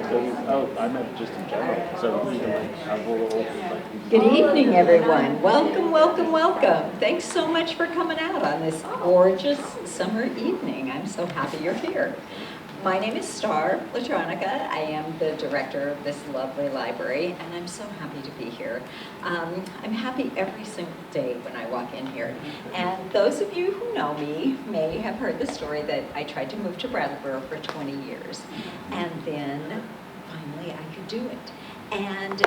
Oh, I meant just in general. So even like Good evening, everyone. Welcome, welcome, welcome. Thanks so much for coming out on this gorgeous summer evening. I'm so happy you're here. My name is Star Latronica. I am the director of this lovely library, and I'm so happy to be here. I'm happy every single day when I walk in here. And those of you who know me may have heard the story that I tried to move to Brattleboro for 20 years. And then finally I could do it. And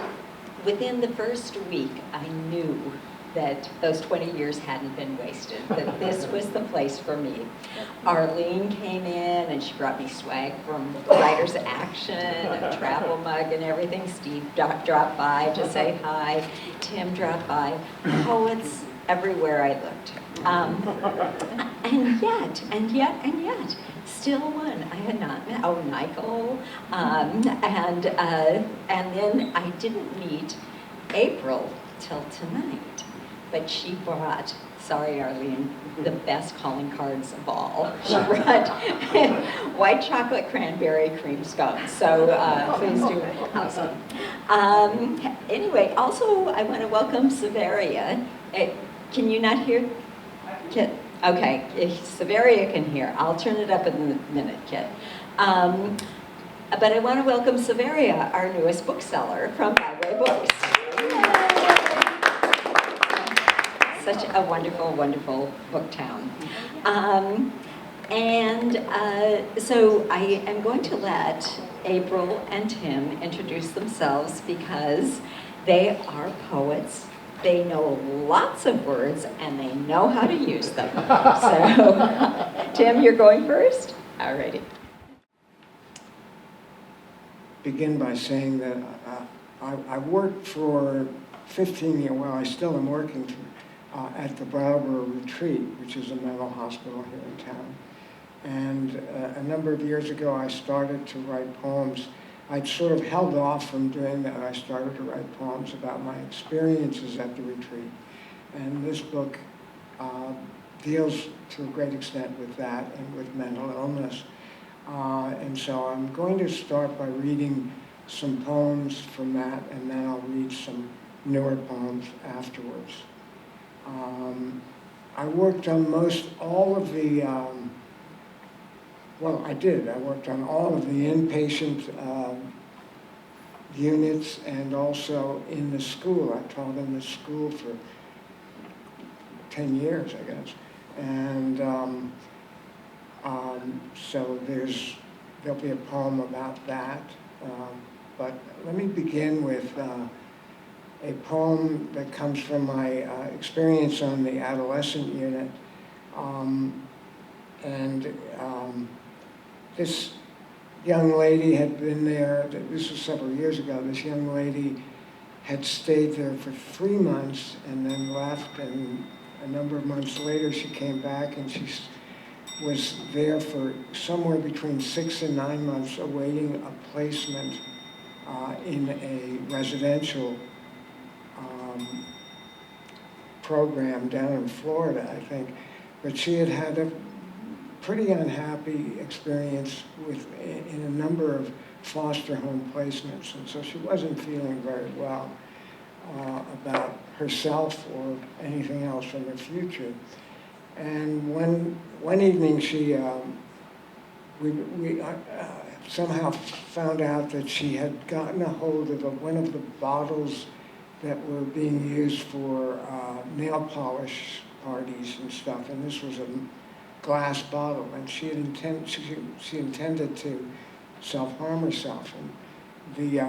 within the first week, I knew that those 20 years hadn't been wasted, that this was the place for me. Arlene came in and she brought me swag from Writers Action, a travel mug and everything. Steve dropped by to say hi. Tim dropped by. Poets everywhere I looked. And yet, still one I had not met. Oh, Michael. And then I didn't meet April till tonight. But she brought, sorry Arlene, the best calling cards of all. She brought white chocolate cranberry cream scones. So please do house them. Anyway, also I want to welcome Severia. Can you not hear? Okay, if Severia can hear. I'll turn it up in a minute, Kit. But I want to welcome Severia, our newest bookseller from Byway Books. Such a wonderful, wonderful book town. So I am going to let April and Tim introduce themselves because they are poets. They know lots of words and they know how to use them. So, Tim, you're going first? Alrighty. Begin by saying that I worked for 15 years, well, I still am working at the Brattleboro Retreat, which is a mental hospital here in town. And a number of years ago, I started to write poems. I'd sort of held off from doing that. I started to write poems about my experiences at the retreat. And this book deals to a great extent with that and with mental illness. And so I'm going to start by reading some poems from that, and then I'll read some newer poems afterwards. I worked on most all of the, I worked on all of the inpatient units and also in the school. I taught in the school for 10 years, I guess. And so there'll be a poem about that. But let me begin with a poem that comes from my experience on the adolescent unit. This young lady had been there, this was several years ago, this young lady had stayed there for 3 months and then left, and a number of months later she came back and she was there for somewhere between 6 and 9 months awaiting a placement in a residential program down in Florida, I think. But she had had a pretty unhappy experience in a number of foster home placements, and so she wasn't feeling very well about herself or anything else in the future. And one evening we somehow found out that she had gotten a hold of one of the bottles that were being used for nail polish parties and stuff, and this was a glass bottle, and she intended to self-harm herself. And the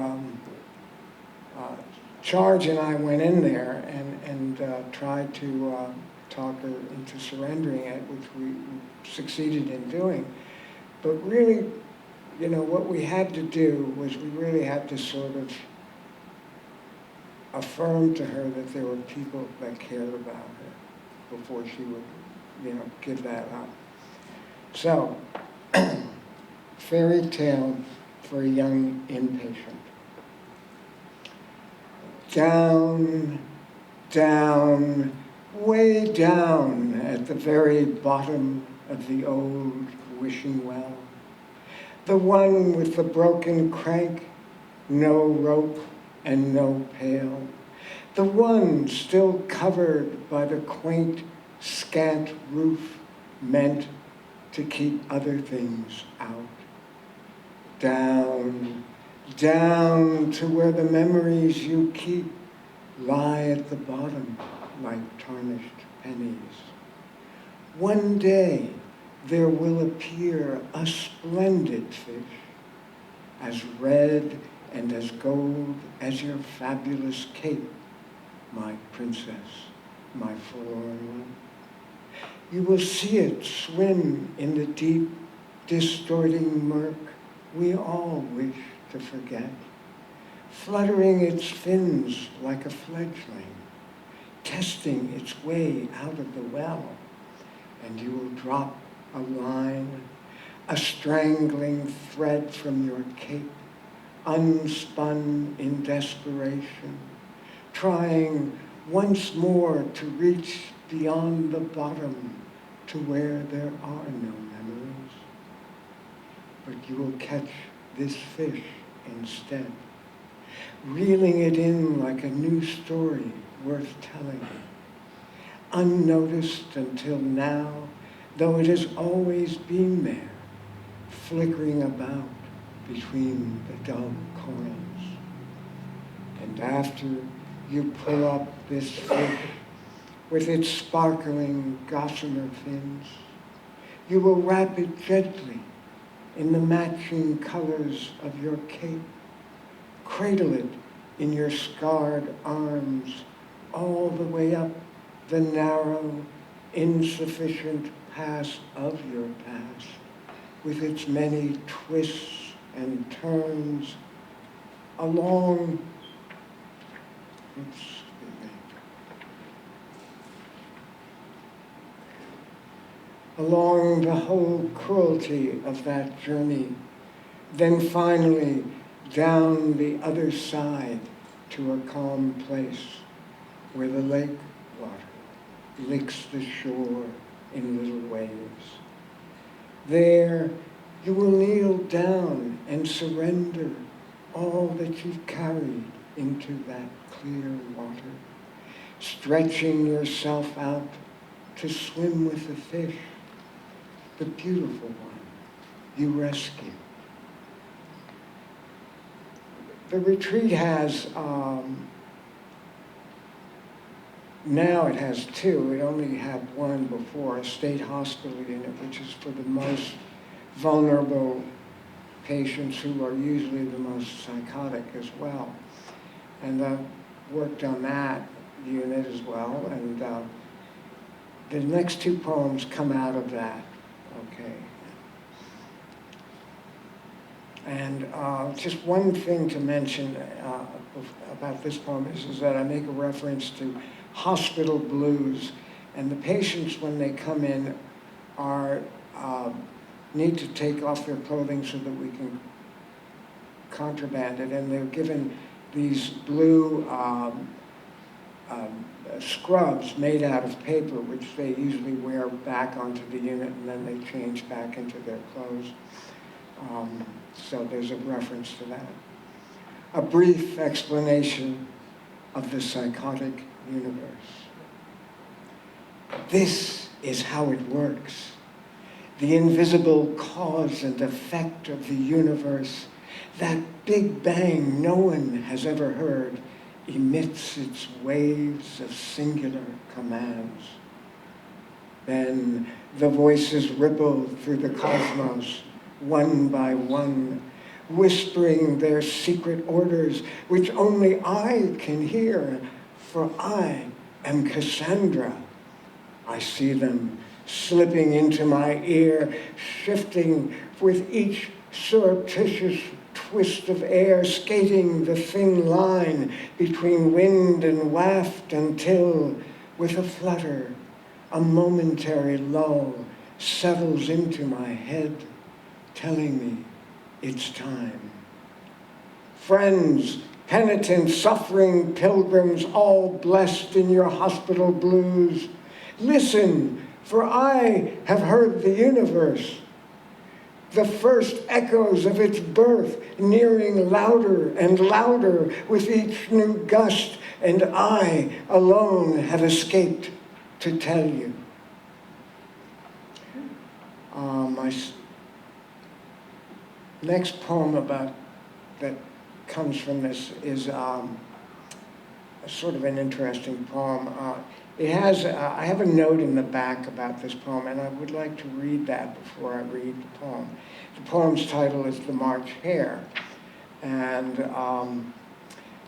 Charge and I went in there and tried to talk her into surrendering it, which we succeeded in doing. But really, what we had to do was we really had to sort of affirm to her that there were people that cared about her before she would, give that up. So, fairy tale for a young inpatient. Down, down, way down at the very bottom of the old wishing well, The one with the broken crank, no rope and no pail. The one still covered by the quaint, scant roof meant to keep other things out. Down, down to where the memories you keep lie at the bottom like tarnished pennies. One day there will appear a splendid fish, as red and as gold as your fabulous cape, my princess, my forlorn one. You will see it swim in the deep, distorting murk we all wish to forget, fluttering its fins like a fledgling, testing its way out of the well, and you will drop a line, a strangling thread from your cape, unspun in desperation, trying once more to reach beyond the bottom to where there are no memories. But you will catch this fish instead, reeling it in like a new story worth telling, unnoticed until now, though it has always been there, flickering about between the dull coils. And after you pull up this fish with its sparkling gossamer fins, you will wrap it gently in the matching colors of your cape, cradle it in your scarred arms all the way up the narrow, insufficient pass of your past, with its many twists and turns along, along the whole cruelty of that journey, then finally down the other side to a calm place where the lake water licks the shore in little waves. There you will kneel down and surrender all that you've carried into that clear water, stretching yourself out to swim with the fish, the beautiful one you rescue. The retreat has, now it has two. It only had one before, a state hospital unit, which is for the most vulnerable patients who are usually the most psychotic as well. And I worked on that unit as well, and the next two poems come out of that, okay. And just one thing to mention about this poem is that I make a reference to hospital blues, and the patients when they come in are need to take off their clothing so that we can contraband it, and they're given these blue scrubs made out of paper, which they usually wear back onto the unit, and then they change back into their clothes. So there's a reference to that. A brief explanation of the psychotic universe. This is how it works. The invisible cause and effect of the universe, that big bang no one has ever heard, emits its waves of singular commands. Then the voices ripple through the cosmos, one by one, whispering their secret orders, which only I can hear, for I am Cassandra. I see them slipping into my ear, shifting with each surreptitious twist of air, skating the thin line between wind and waft until, with a flutter, a momentary lull settles into my head, telling me it's time. Friends, penitents, suffering pilgrims, all blessed in your hospital blues, listen, for I have heard the universe. the first echoes of its birth, nearing louder and louder with each new gust, and I alone have escaped to tell you. My next poem that comes from this is sort of an interesting poem. I have a note in the back about this poem, and I would like to read that before I read the poem. The poem's title is The March Hare, and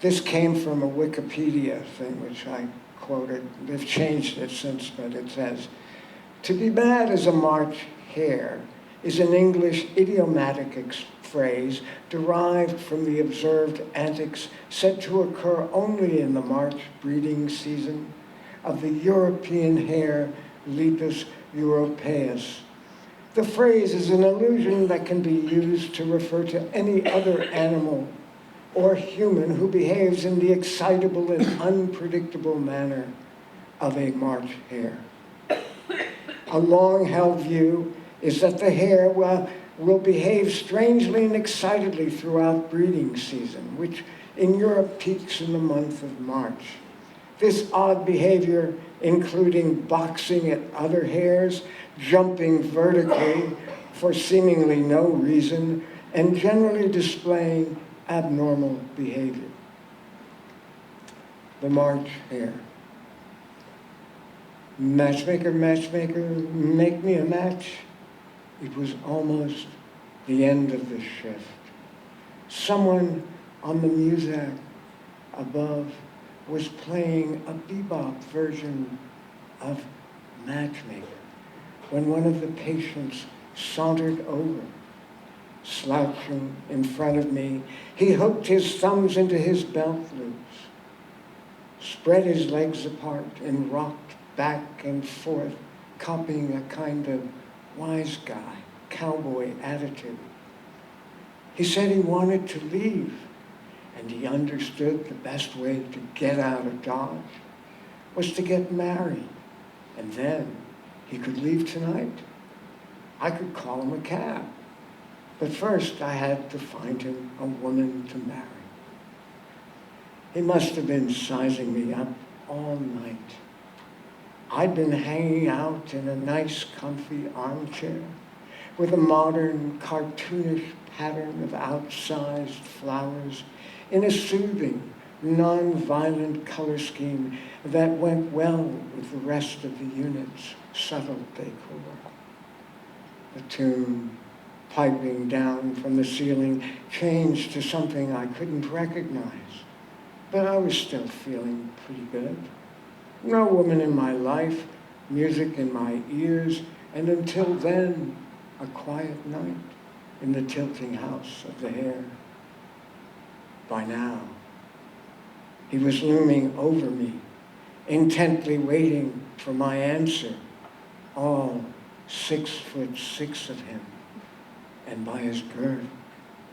this came from a Wikipedia thing, which I quoted. They've changed it since, but it says, "To be mad as a March hare is an English idiomatic phrase derived from the observed antics said to occur only in the March breeding season of the European hare, Lepus europaeus. The phrase is an allusion that can be used to refer to any other animal or human who behaves in the excitable and unpredictable manner of a March hare. A long-held view is that the hare will behave strangely and excitedly throughout breeding season, which in Europe peaks in the month of March. This odd behavior, including boxing at other hares, jumping vertically for seemingly no reason, and generally displaying abnormal behavior. The March hare. Matchmaker, matchmaker, make me a match. It was almost the end of the shift. Someone on the music above was playing a bebop version of Matchmaker when one of the patients sauntered over. Slouching in front of me, he hooked his thumbs into his belt loops, spread his legs apart, and rocked back and forth, copying a kind of wise guy, cowboy attitude. He said he wanted to leave, and he understood the best way to get out of Dodge was to get married, and then he could leave tonight. I could call him a cab, but first I had to find him a woman to marry. He must have been sizing me up all night. I'd been hanging out in a nice, comfy armchair with a modern, cartoonish pattern of outsized flowers in a soothing, non-violent color scheme that went well with the rest of the unit's subtle decor. The tune, piping down from the ceiling, changed to something I couldn't recognize, but I was still feeling pretty good. No woman in my life, music in my ears, and until then, a quiet night in the tilting house of the hare. By now, he was looming over me, intently waiting for my answer, all 6'6" of him, and by his girth,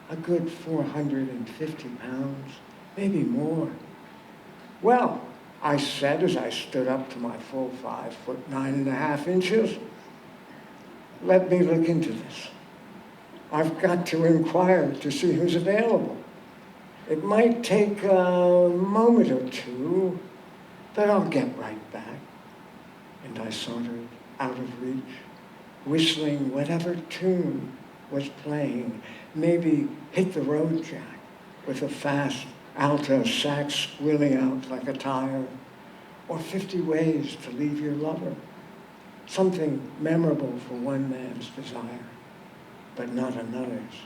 a good 450 pounds, maybe more. Well, I said as I stood up to my full 5'9.5" let me look into this. I've got to inquire to see who's available. It might take a moment or two, but I'll get right back. And I sauntered out of reach, whistling whatever tune was playing, maybe Hit the Road Jack with a fast alto sax squealing out like a tire, or 50 Ways to Leave Your Lover, something memorable for one man's desire, but not another's.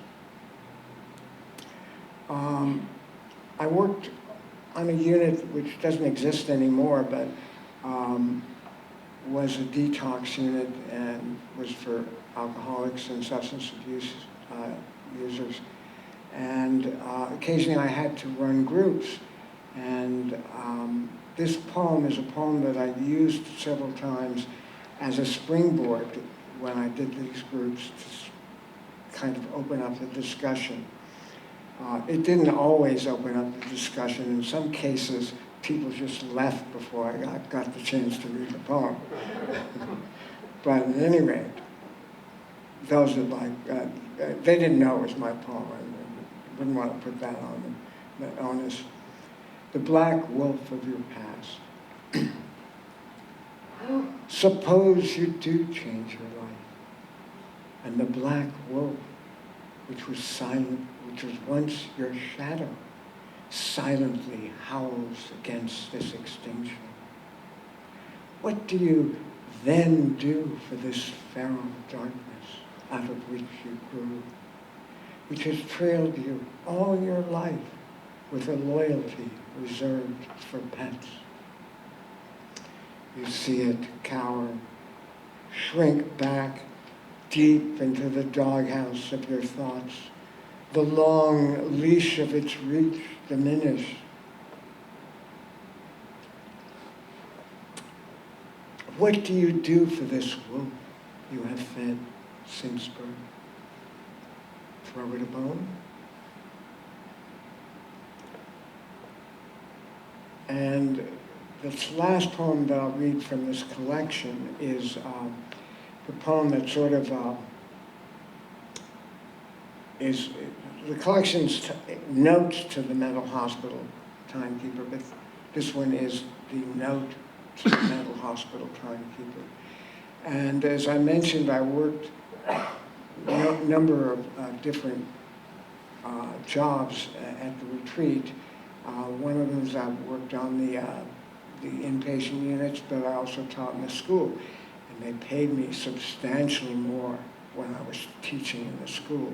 I worked on a unit which doesn't exist anymore, but was a detox unit and was for alcoholics and substance abuse users. And occasionally I had to run groups. And this poem is a poem that I used several times as a springboard when I did these groups to kind of open up the discussion. It didn't always open up the discussion. In some cases, people just left before I got the chance to read the poem. But at any rate, those that they didn't know it was my poem. I wouldn't want to put that on them, on us. The black wolf of your past. Suppose you do change your life, and the black wolf, which was silent, which was once your shadow, silently howls against this extinction. What do you then do for this feral darkness out of which you grew, which has trailed you all your life with a loyalty reserved for pets? You see it cower, shrink back deep into the doghouse of your thoughts, the long leash of its reach diminish. What do you do for this wolf you have fed since birth? Throw it a bone? And the last poem that I'll read from this collection is the poem that sort of is the collection's notes to the Mental Hospital Timekeeper, but this one is the note to the Mental Hospital Timekeeper. And as I mentioned, I worked a number of different jobs at the retreat. One of them is I worked on the inpatient units, but I also taught in the school. And they paid me substantially more when I was teaching in the school.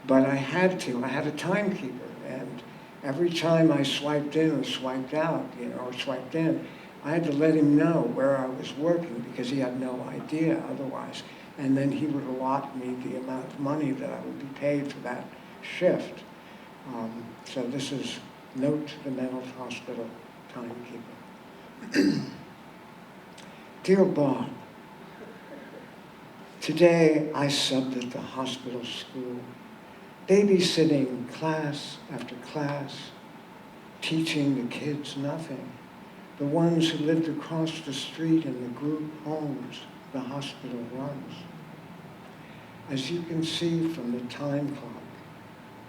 But I had a timekeeper, and every time I swiped in or swiped out, or swiped in, I had to let him know where I was working because he had no idea otherwise. And then he would allot me the amount of money that I would be paid for that shift. So this is Note to the Mental Hospital Timekeeper. Dear Bob, today I subbed at the hospital school, babysitting class after class, teaching the kids nothing, the ones who lived across the street in the group homes the hospital runs. As you can see from the time clock,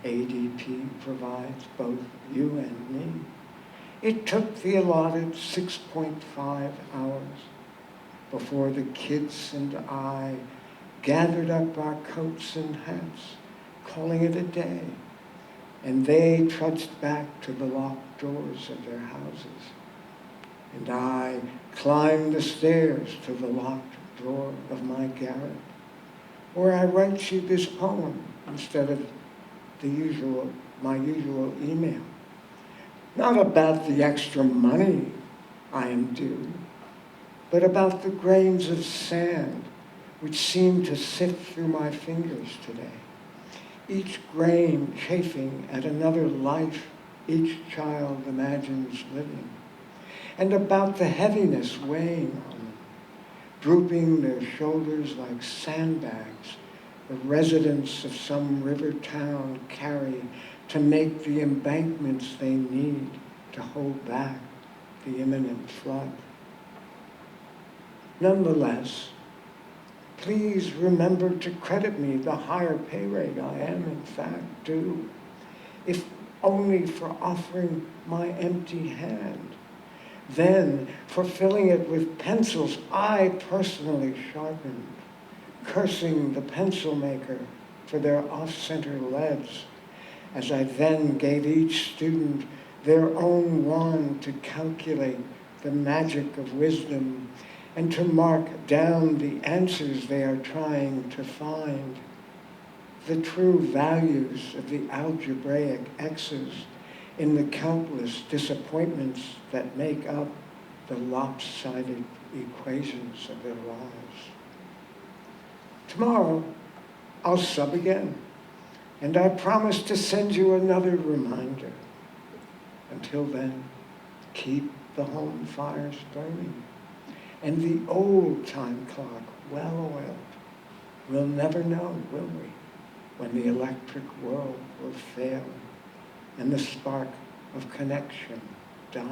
ADP provides both you and me. It took the allotted 6.5 hours before the kids and I gathered up our coats and hats, calling it a day, and they trudged back to the locked doors of their houses. And I climbed the stairs to the locked door of my garret, where I write you this poem instead of my usual email. Not about the extra money I am due, but about the grains of sand which seem to sift through my fingers today. Each grain chafing at another life each child imagines living. And about the heaviness weighing on them, drooping their shoulders like sandbags the residents of some river town carry to make the embankments they need to hold back the imminent flood. Nonetheless, please remember to credit me the higher pay rate I am in fact due, if only for offering my empty hand, then for filling it with pencils I personally sharpened, cursing the pencil maker for their off-center leads, as I then gave each student their own wand to calculate the magic of wisdom and to mark down the answers they are trying to find, the true values of the algebraic x's in the countless disappointments that make up the lopsided equations of their lives. Tomorrow, I'll sub again, and I promise to send you another reminder. Until then, keep the home fires burning, and the old time clock well-oiled. We'll never know, will we, when the electric world will fail and the spark of connection dies.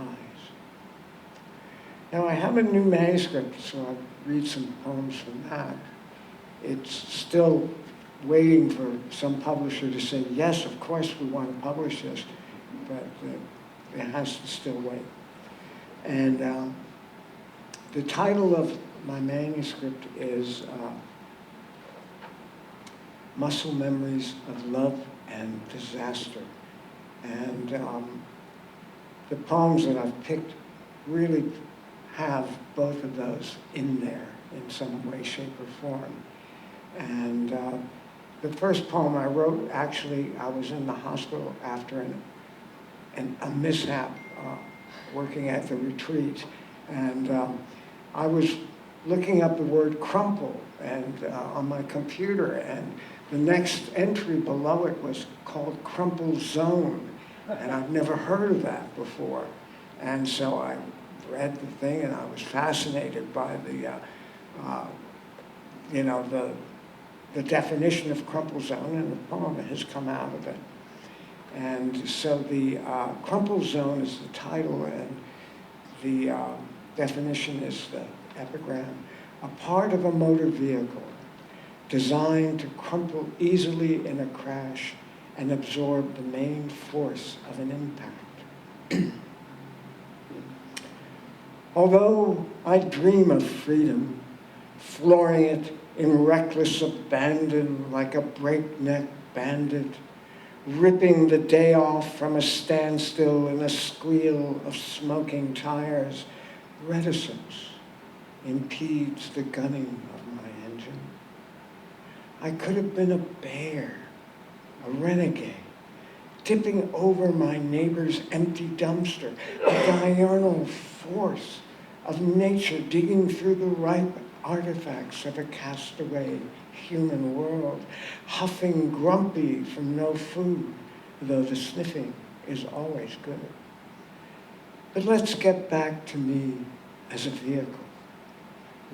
Now, I have a new manuscript, so I'll read some poems from that. it's still waiting for some publisher to say, yes, of course we want to publish this, but it has to still wait. And the title of my manuscript is Muscle Memories of Love and Disaster. And the poems that I've picked really have both of those in there in some way, shape, or form. And the first poem I wrote, actually, I was in the hospital after a mishap working at the retreat. And I was looking up the word crumple and on my computer, and the next entry below it was called crumple zone. And I've never heard of that before. And so I read the thing, and I was fascinated by the definition of crumple zone, and the poem that has come out of it. And so the crumple zone is the title, and the definition is the epigram: a part of a motor vehicle designed to crumple easily in a crash and absorb the main force of an impact. Although I dream of freedom, flooring it in reckless abandon like a breakneck bandit, ripping the day off from a standstill in a squeal of smoking tires, reticence impedes the gunning of my engine. I could have been a bear, a renegade, tipping over my neighbor's empty dumpster, a diurnal force of nature digging through the ripe artifacts of a castaway human world, huffing grumpy from no food, though the sniffing is always good. But let's get back to me as a vehicle,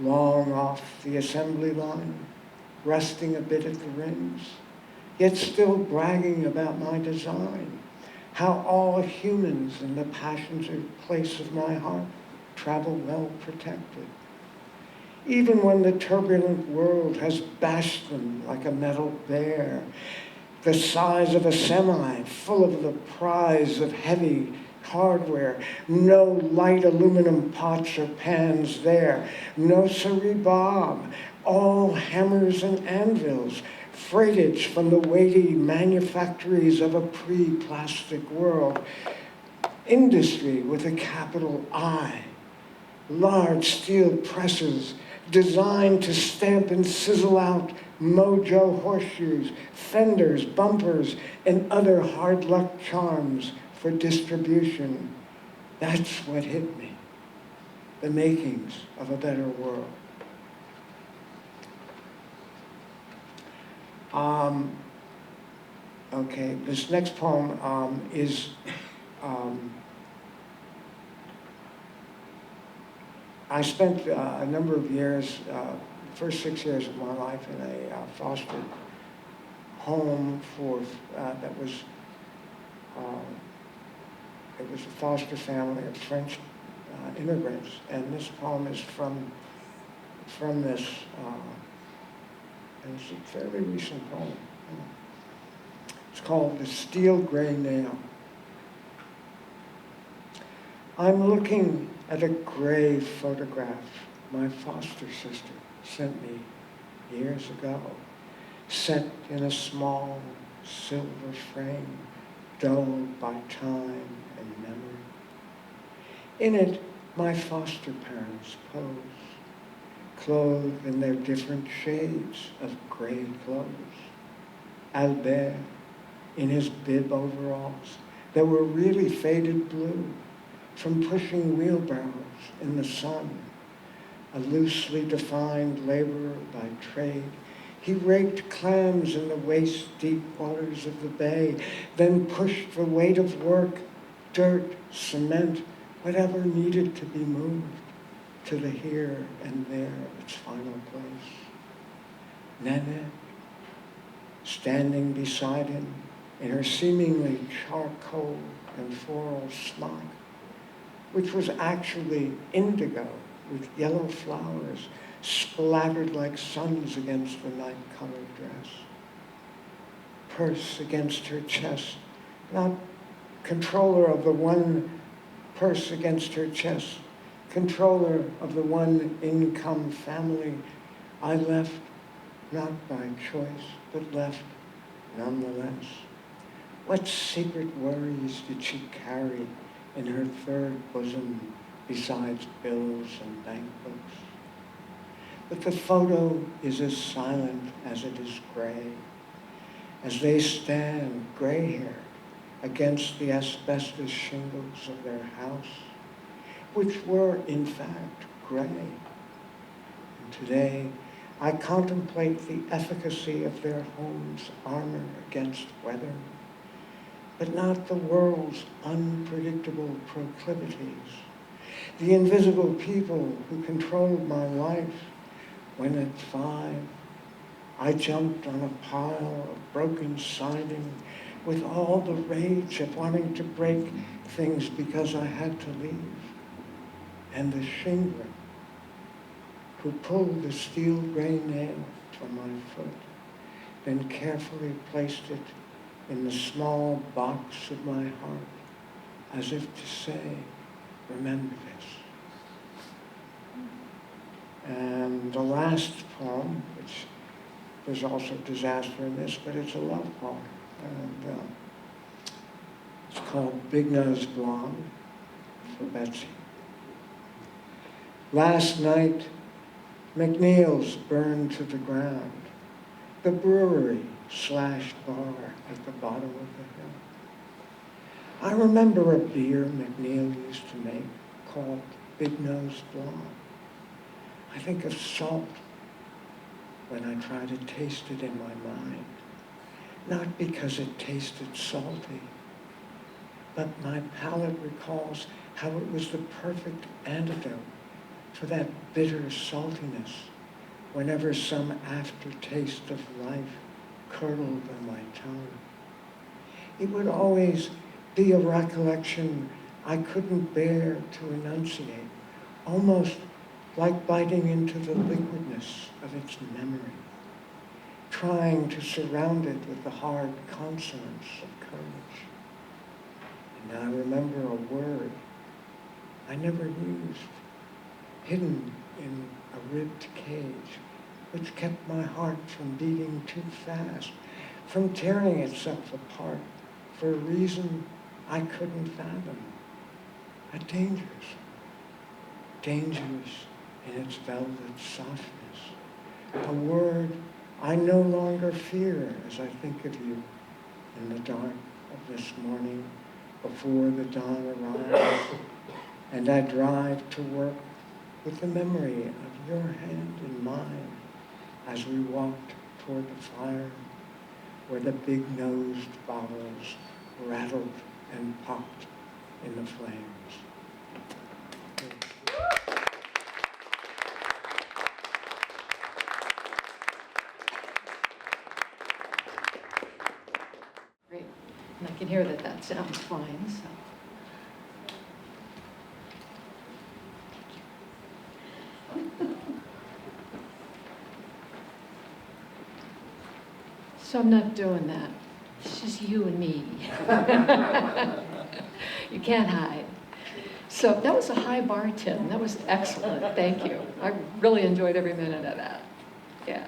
long off the assembly line, rusting a bit at the rings, yet still bragging about my design, how all humans in the passenger place of my heart travel well protected. Even when the turbulent world has bashed them like a metal bear, the size of a semi, full of the prize of heavy hardware, no light aluminum pots or pans there, no siree bob, all hammers and anvils, freightage from the weighty manufactories of a pre-plastic world, industry with a capital I, large steel presses designed to stamp and sizzle out mojo horseshoes, fenders, bumpers, and other hard luck charms for distribution. That's what hit me, the makings of a better world. Okay, this next poem is I spent a number of years, first 6 years of my life in a foster home for that was it was a foster family of French immigrants, and this poem is from this, and it's a fairly recent poem. It's called "The Steel Gray Nail." I'm looking at a gray photograph my foster sister sent me years ago, set in a small silver frame, dulled by time and memory. In it, my foster parents pose, clothed in their different shades of gray clothes. Albert, in his bib overalls that were really faded blue, from pushing wheelbarrows in the sun. A loosely defined laborer by trade, he raked clams in the waist-deep waters of the bay, then pushed the weight of work, dirt, cement, whatever needed to be moved, to the here and there of its final place. Nanette, standing beside him in her seemingly charcoal and floral smock, which was actually indigo with yellow flowers splattered like suns against the night-colored dress. Purse against her chest, not controller of the one purse against her chest, controller of the one income family. I left not by choice, but left nonetheless. What secret worries did she carry in her third bosom besides bills and bank books? But the photo is as silent as it is gray, as they stand gray-haired against the asbestos shingles of their house, which were in fact gray. And today, I contemplate the efficacy of their home's armor against weather, but not the world's unpredictable proclivities, the invisible people who controlled my life when at 5 I jumped on a pile of broken siding with all the rage of wanting to break things because I had to leave, and the shingler who pulled the steel gray nail from my foot, then carefully placed it in the small box of my heart, as if to say, remember this. And the last poem, which there's also disaster in this, but it's a love poem. And it's called Big Nose Blonde for Betsy. Last night, McNeil's burned to the ground. The brewery / bar at the bottom of the hill. I remember a beer McNeil used to make called Big Nose Blonde. I think of salt when I try to taste it in my mind. Not because it tasted salty, but my palate recalls how it was the perfect antidote for that bitter saltiness whenever some aftertaste of life curdled on my tongue. It would always be a recollection I couldn't bear to enunciate, almost like biting into the liquidness of its memory, trying to surround it with the hard consonants of courage. And I remember a word I never used, hidden in a ribbed cage, which kept my heart from beating too fast, from tearing itself apart for a reason I couldn't fathom. A dangerous in its velvet softness. A word I no longer fear as I think of you in the dark of this morning before the dawn arrives, and I drive to work with the memory of your hand in mine as we walked toward the fire where the big-nosed bottles rattled and popped in the flames. Great. And I can hear that that sounds fine, so. So I'm not doing that. It's just you and me. You can't hide. So that was a high bar, Tim. That was excellent. Thank you. I really enjoyed every minute of that. Yeah.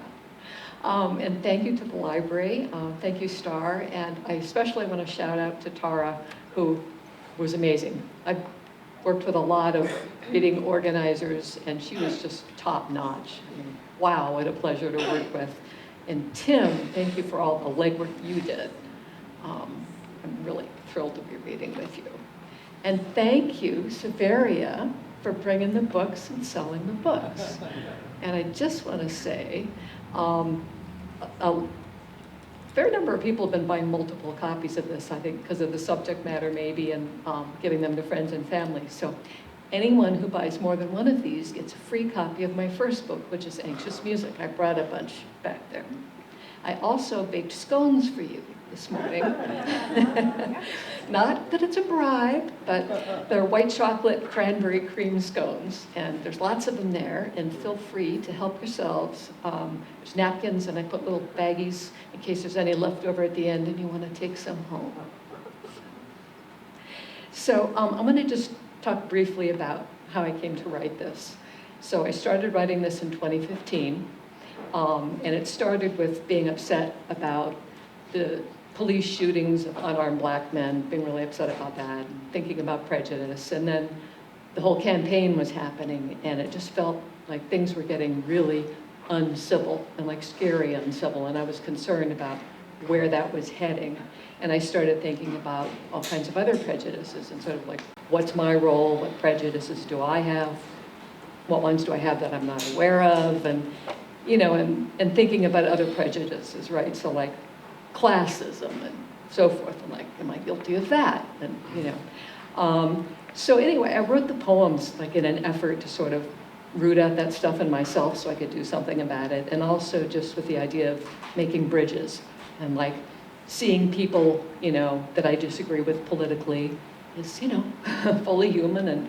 And thank you to the library. Thank you, Star. And I especially want to shout out to Tara, who was amazing. I've worked with a lot of meeting organizers, and she was just top notch. I mean, wow, what a pleasure to work with. And Tim, thank you for all the legwork you did. I'm really thrilled to be reading with you. And thank you, Severia, for bringing the books and selling the books. And I just want to say, a fair number of people have been buying multiple copies of this, I think, because of the subject matter maybe, and giving them to friends and family. So anyone who buys more than one of these gets a free copy of my first book, which is Anxious Music. I brought a bunch back there. I also baked scones for you, this morning. Not that it's a bribe, but they're white chocolate cranberry cream scones, and there's lots of them there, and feel free to help yourselves. There's napkins, and I put little baggies in case there's any left over at the end and you want to take some home. So I'm going to just talk briefly about how I came to write this. So I started writing this in 2015, and it started with being upset about the police shootings of unarmed black men, being really upset about that, and thinking about prejudice. And then the whole campaign was happening, and it just felt like things were getting really uncivil and like scary uncivil, and I was concerned about where that was heading. And I started thinking about all kinds of other prejudices and sort of like, what's my role? What prejudices do I have? What ones do I have that I'm not aware of? And, you know, and thinking about other prejudices, right? So like classism and so forth. I'm like, am I guilty of that? And, you know. So anyway, I wrote the poems like in an effort to sort of root out that stuff in myself so I could do something about it. And also just with the idea of making bridges and like seeing people, you know, that I disagree with politically is, you know, fully human,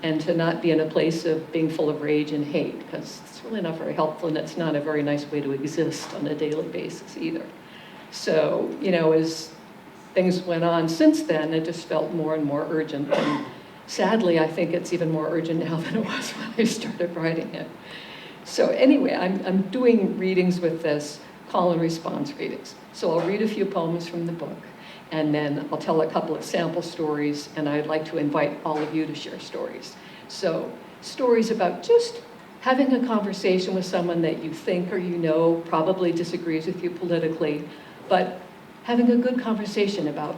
and to not be in a place of being full of rage and hate, because it's really not very helpful, and it's not a very nice way to exist on a daily basis either. So, you know, as things went on since then, it just felt more and more urgent, and sadly, I think it's even more urgent now than it was when I started writing it. So anyway, I'm doing readings with this, call and response readings. So I'll read a few poems from the book, and then I'll tell a couple of sample stories, and I'd like to invite all of you to share stories. So stories about just having a conversation with someone that you think or you know probably disagrees with you politically, but having a good conversation about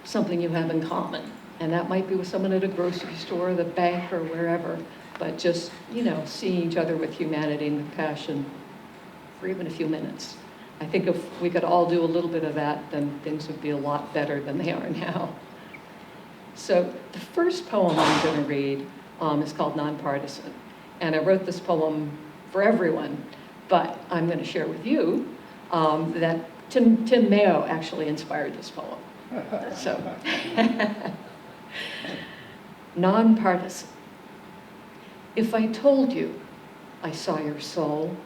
something you have in common. And that might be with someone at a grocery store, the bank, or wherever, but just, you know, seeing each other with humanity and compassion for even a few minutes. I think if we could all do a little bit of that, then things would be a lot better than they are now. So the first poem I'm going to read is called Nonpartisan. And I wrote this poem for everyone, but I'm going to share with you that Tim Mayo actually inspired this poem. So, Nonpartisan. If I told you I saw your soul,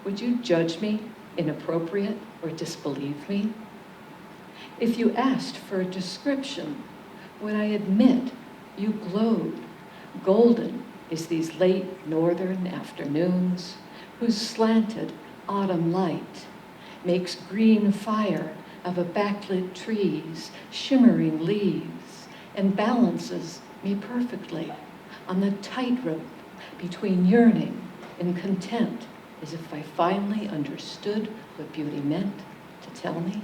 would you judge me inappropriate or disbelieve me? If you asked for a description, would I admit you glowed golden as these late northern afternoons whose slanted autumn light makes green fire of a backlit trees, shimmering leaves, and balances me perfectly on the tightrope between yearning and content, as if I finally understood what beauty meant to tell me?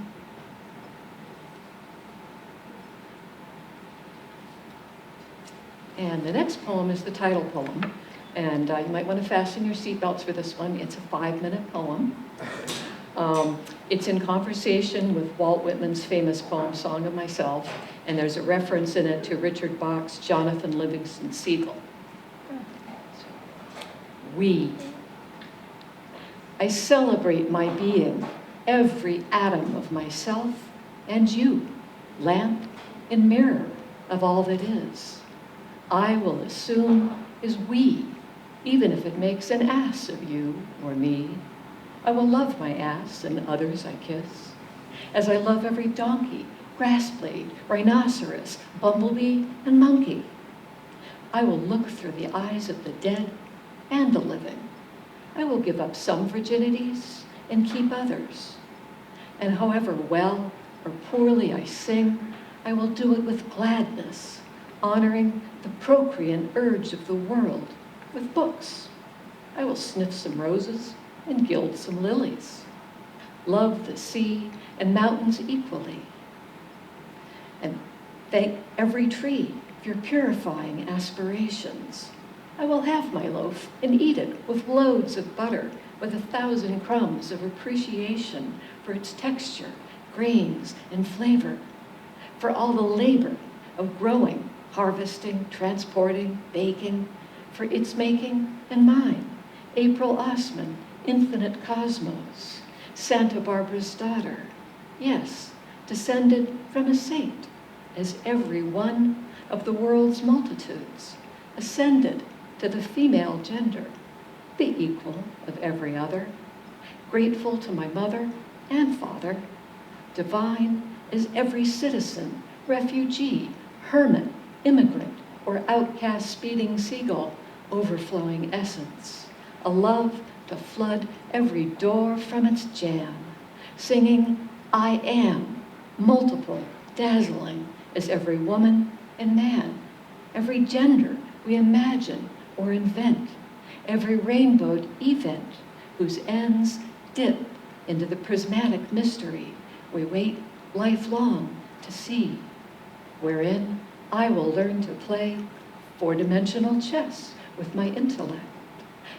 And the next poem is the title poem, and you might want to fasten your seatbelts for this one. It's a 5-minute poem. It's in conversation with Walt Whitman's famous poem, Song of Myself, and there's a reference in it to Richard Bach's Jonathan Livingston Seagull. We. I celebrate my being, every atom of myself, and you, lamp and mirror of all that is. I will assume is we, even if it makes an ass of you or me. I will love my ass and others I kiss, as I love every donkey, grass blade, rhinoceros, bumblebee, and monkey. I will look through the eyes of the dead and the living. I will give up some virginities and keep others. And however well or poorly I sing, I will do it with gladness, honoring the procreant urge of the world with books. I will sniff some roses and gild some lilies, love the sea and mountains equally, and thank every tree for your purifying aspirations. I will have my loaf and eat it with loads of butter, with 1,000 crumbs of appreciation for its texture, grains, and flavor, for all the labor of growing, harvesting, transporting, baking, for its making and mine. April Ossmann, Infinite Cosmos, Santa Barbara's daughter, yes, descended from a saint, as every one of the world's multitudes ascended to the female gender, the equal of every other, grateful to my mother and father, divine as every citizen, refugee, hermit, immigrant, or outcast speeding seagull, overflowing essence, a love to flood every door from its jam, singing, I am, multiple, dazzling as every woman and man, every gender we imagine or invent, every rainbowed event whose ends dip into the prismatic mystery we wait lifelong to see, wherein I will learn to play four-dimensional chess with my intellect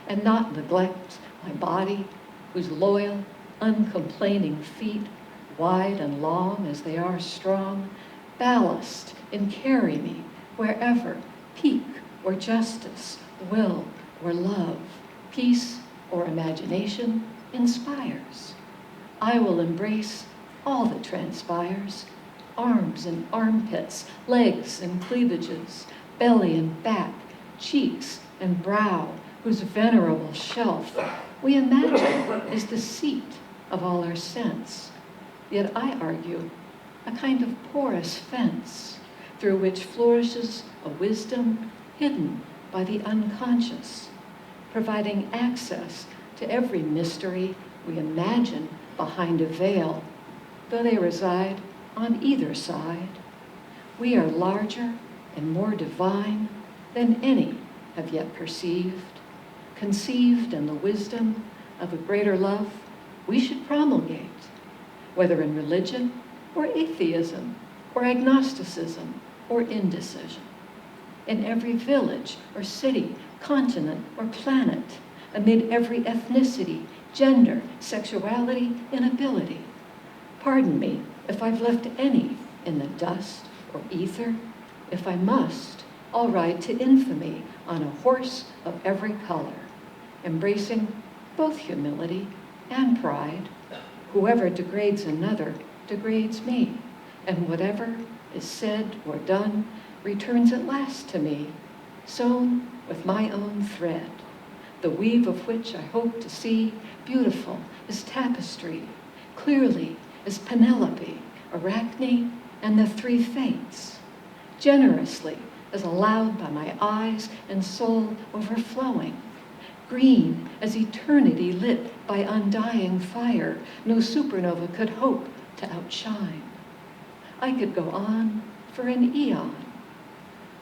and not neglect my body, whose loyal, uncomplaining feet, wide and long as they are strong, ballast and carry me wherever pique or justice, will or love, peace or imagination inspires. I will embrace all that transpires, arms and armpits, legs and cleavages, belly and back, cheeks and brow, whose venerable shelf we imagine is the seat of all our sense. Yet I argue, a kind of porous fence through which flourishes a wisdom hidden by the unconscious, providing access to every mystery we imagine behind a veil, though they reside on either side. We are larger and more divine than any have yet perceived, conceived in the wisdom of a greater love we should promulgate, whether in religion or atheism or agnosticism or indecision, in every village or city, continent or planet, amid every ethnicity, gender, sexuality, and ability. Pardon me if I've left any in the dust or ether. If I must, I'll ride to infamy on a horse of every color, embracing both humility and pride. Whoever degrades another degrades me, and whatever is said or done returns at last to me, sewn with my own thread, the weave of which I hope to see beautiful as tapestry, clearly as Penelope, Arachne, and the three fates, generously as allowed by my eyes and soul overflowing, green as eternity lit by undying fire no supernova could hope to outshine. I could go on for an eon,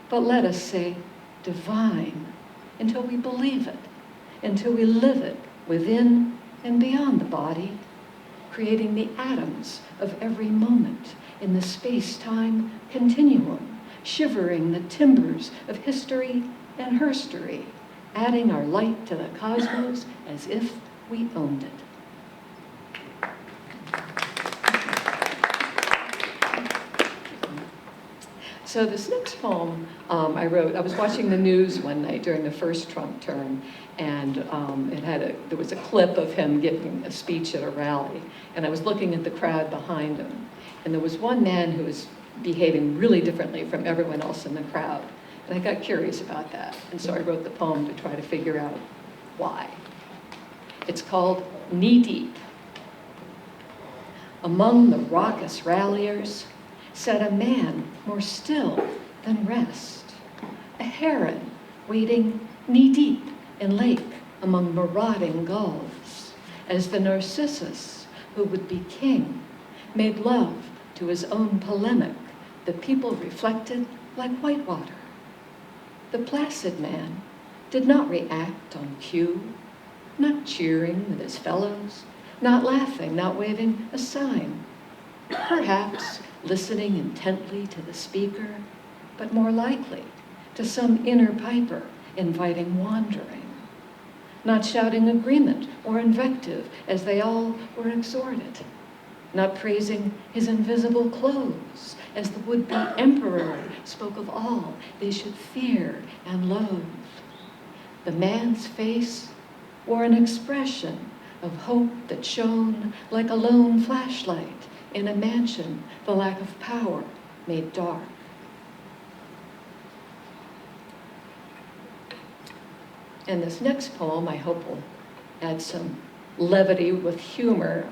but let us say divine until we believe it, until we live it within and beyond the body, creating the atoms of every moment in the space-time continuum, shivering the timbers of history and herstory, adding our light to the cosmos as if we owned it. So this next poem I wrote, I was watching the news one night during the first Trump term, and there was a clip of him giving a speech at a rally, and I was looking at the crowd behind him, and there was one man who was behaving really differently from everyone else in the crowd, and I got curious about that, and so I wrote the poem to try to figure out why. It's called Knee Deep. Among the raucous ralliers sat a man more still than rest, a heron wading knee-deep in lake among marauding gulls, as the Narcissus, who would be king, made love to his own polemic, the people reflected like whitewater. The placid man did not react on cue, not cheering with his fellows, not laughing, not waving a sign, perhaps listening intently to the speaker, but more likely to some inner piper inviting wandering, not shouting agreement or invective as they all were exhorted, not praising his invisible clothes as the would-be emperor spoke of all they should fear and loathe. The man's face wore an expression of hope that shone like a lone flashlight in a mansion, the lack of power made dark. And this next poem, I hope, will add some levity with humor.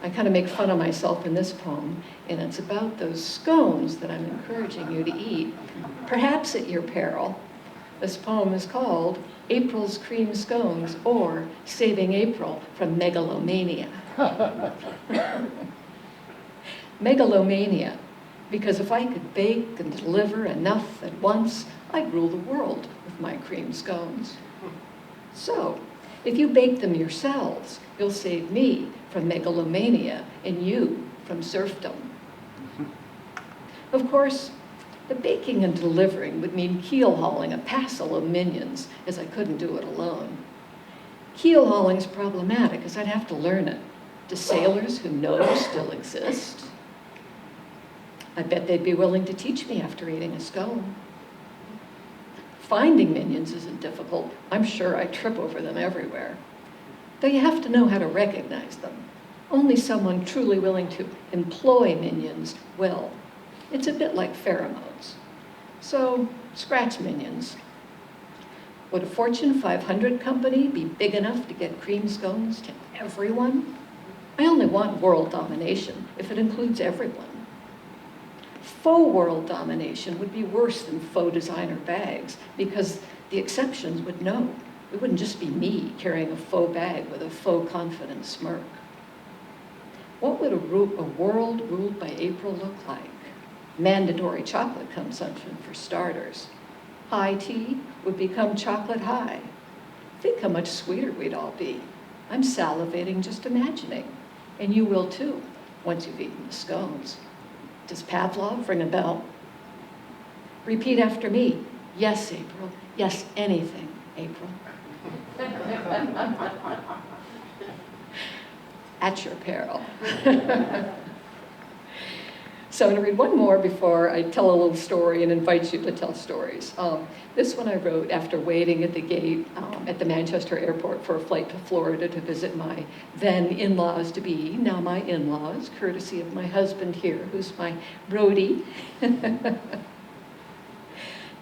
I kind of make fun of myself in this poem, and it's about those scones that I'm encouraging you to eat, perhaps at your peril. This poem is called April's Cream Scones, or Saving April from Megalomania. Megalomania, because if I could bake and deliver enough at once, I'd rule the world with my cream scones. So, if you bake them yourselves, you'll save me from megalomania and you from serfdom. Of course, the baking and delivering would mean keel-hauling a passel of minions, as I couldn't do it alone. Keel-hauling is problematic, as I'd have to learn it. Do sailors who know still exist? I bet they'd be willing to teach me after eating a scone. Finding minions isn't difficult. I'm sure I trip over them everywhere. Though you have to know how to recognize them. Only someone truly willing to employ minions will. It's a bit like pheromones. So, scratch minions. Would a Fortune 500 company be big enough to get cream scones to everyone? I only want world domination if it includes everyone. Faux world domination would be worse than faux designer bags because the exceptions would know. It wouldn't just be me carrying a faux bag with a faux confident smirk. What would a world ruled by April look like? Mandatory chocolate consumption for starters. High tea would become chocolate high. Think how much sweeter we'd all be. I'm salivating just imagining. And you will too, once you've eaten the scones. Does Pavlov ring a bell? Repeat after me. Yes, April. Yes, anything, April. At your peril. So I'm going to read one more before I tell a little story and invite you to tell stories. This one I wrote after waiting at the gate at the Manchester airport for a flight to Florida to visit my then in-laws to be, now my in-laws, courtesy of my husband here, who's my roadie.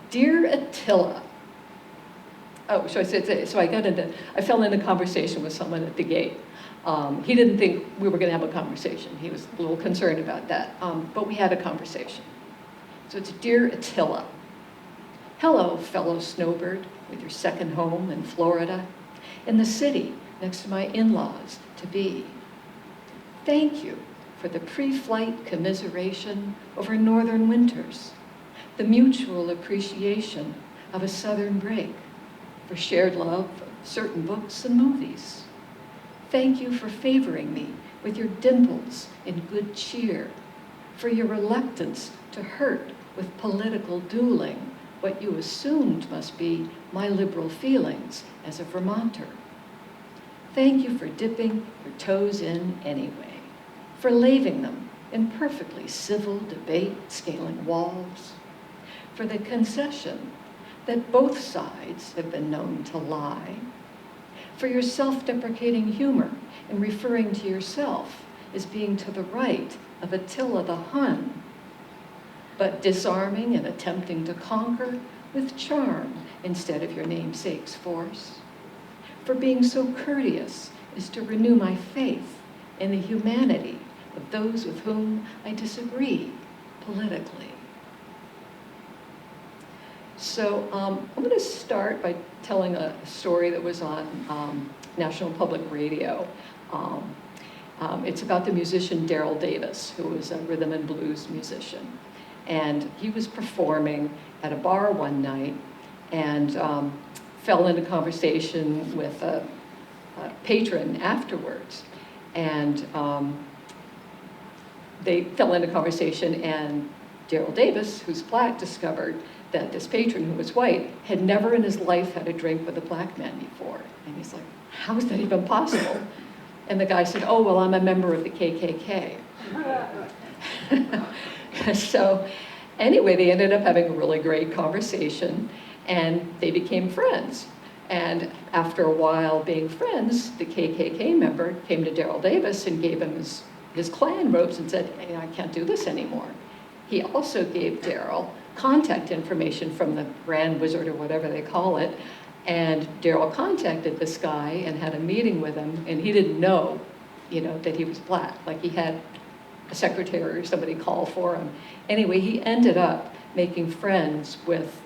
Dear Attila. Oh, so I fell into conversation with someone at the gate. He didn't think we were going to have a conversation. He was a little concerned about that, but we had a conversation. So it's Dear Attila. Hello, fellow snowbird with your second home in Florida, in the city next to my in-laws to be. Thank you for the pre-flight commiseration over northern winters, the mutual appreciation of a southern break, for shared love of certain books and movies. Thank you for favoring me with your dimples in good cheer, for your reluctance to hurt with political dueling what you assumed must be my liberal feelings as a Vermonter. Thank you for dipping your toes in anyway, for laving them in perfectly civil debate scaling walls, for the concession that both sides have been known to lie, for your self-deprecating humor in referring to yourself as being to the right of Attila the Hun, but disarming and attempting to conquer with charm instead of your namesake's force, for being so courteous as to renew my faith in the humanity of those with whom I disagree politically. So I'm going to start by telling a story that was on National Public Radio. It's about the musician Daryl Davis, who was a rhythm and blues musician. And he was performing at a bar one night and fell into conversation with a patron afterwards. And they fell into conversation, and Daryl Davis, who's black, discovered that this patron, who was white, had never in his life had a drink with a black man before. And he's like, how is that even possible? And the guy said, oh, well, I'm a member of the KKK. So anyway, they ended up having a really great conversation, and they became friends. And after a while being friends, the KKK member came to Daryl Davis and gave him his his Klan robes and said, I can't do this anymore. He also gave Daryl contact information from the Grand Wizard or whatever they call it, and Daryl contacted this guy and had a meeting with him, and he didn't know, that he was black. Like, he had a secretary or somebody call for him. Anyway, he ended up making friends with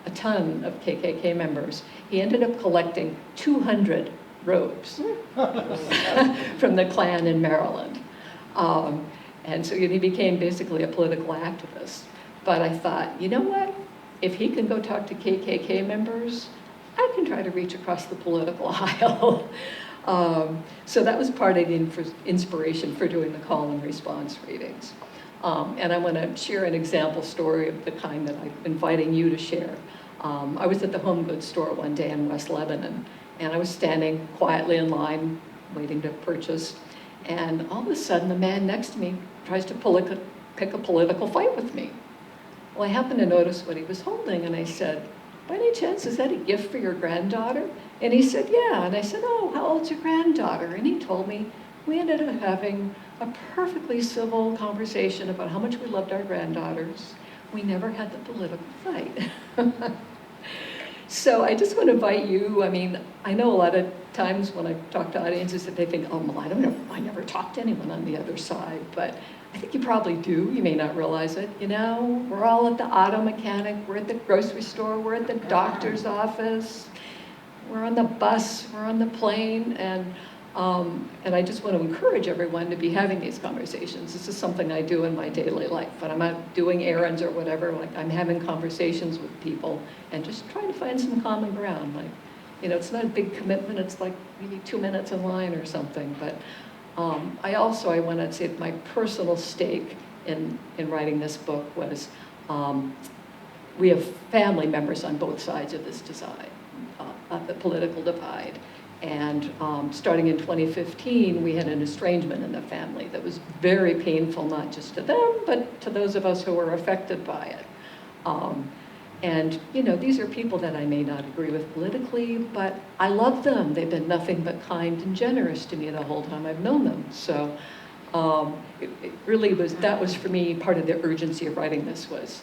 a ton of KKK members. He ended up collecting 200 robes from the Klan in Maryland. And so he became basically a political activist. But I thought, you know what? If he can go talk to KKK members, I can try to reach across the political aisle. So that was part of the inspiration for doing the call and response readings. And I want to share an example story of the kind that I'm inviting you to share. I was at the home goods store one day in West Lebanon, and I was standing quietly in line waiting to purchase, and all of a sudden the man next to me tries to pick a political fight with me. Well, I happened to notice what he was holding, and I said, by any chance, is that a gift for your granddaughter? And he said, yeah. And I said, oh, how old's your granddaughter? And he told me we ended up having a perfectly civil conversation about how much we loved our granddaughters. We never had the political fight. So I just want to invite you. I mean, I know a lot of times when I talk to audiences that they think, oh, well, I never talked to anyone on the other side. But I think you probably do. You may not realize it. We're all at the auto mechanic, we're at the grocery store, we're at the doctor's office, we're on the bus, we're on the plane, and I just want to encourage everyone to be having these conversations. This is something I do in my daily life. When I'm out doing errands or whatever, like, I'm having conversations with people and just trying to find some common ground. Like, it's not a big commitment. It's like maybe 2 minutes in line or something. But I want to say my personal stake in writing this book was we have family members on both sides of this divide, of the political divide. And starting in 2015, we had an estrangement in the family that was very painful, not just to them, but to those of us who were affected by it. And these are people that I may not agree with politically, but I love them. They've been nothing but kind and generous to me the whole time I've known them. So it really was, that was for me, part of the urgency of writing this was,